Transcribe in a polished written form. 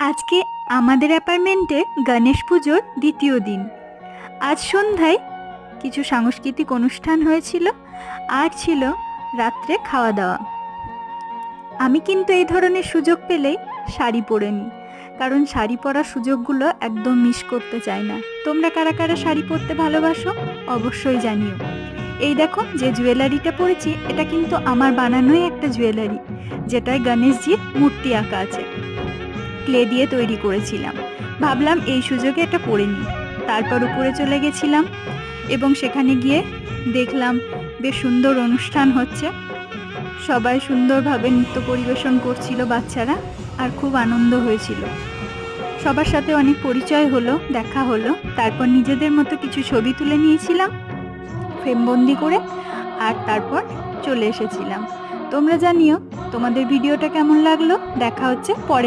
আজকে আমাদের অ্যাপার্টমেন্টে গণেশ পুজোর দ্বিতীয় দিন। আজ সন্ধ্যায় কিছু সাংস্কৃতিক অনুষ্ঠান হয়েছিল, আর ছিল রাত্রে খাওয়া দাওয়া। আমি কিন্তু এই ধরনের সুযোগ পেলেই শাড়ি পরে নিই, কারণ শাড়ি পরার সুযোগগুলো একদম মিস করতে চাই না। তোমরা কারা কারা শাড়ি পরতে ভালোবাসো অবশ্যই জানিও। এই দেখো, যে জুয়েলারিটা পরেছি এটা কিন্তু আমার বানানোই একটা জুয়েলারি, যেটায় গণেশজির মূর্তি আঁকা আছে, ক্লে দিয়ে তৈরি করেছিলাম। ভাবলাম এই সুযোগে এটা পরে নিই। তারপর উপরে চলে গেছিলাম এবং সেখানে গিয়ে দেখলাম বেশ সুন্দর অনুষ্ঠান হচ্ছে। সবাই সুন্দরভাবে নৃত্য পরিবেশন করছিল বাচ্চারা, আর খুব আনন্দ হয়েছিল। সবার সাথে অনেক পরিচয় হলো, দেখা হলো। তারপর নিজেদের মতো কিছু ছবি তুলে নিয়েছিলাম ফ্রেমবন্দি করে, আর তারপর চলে এসেছিলাম। তোমরা জানিও তোমাদের ভিডিওটা কেমন লাগলো। দেখা হচ্ছে পরে।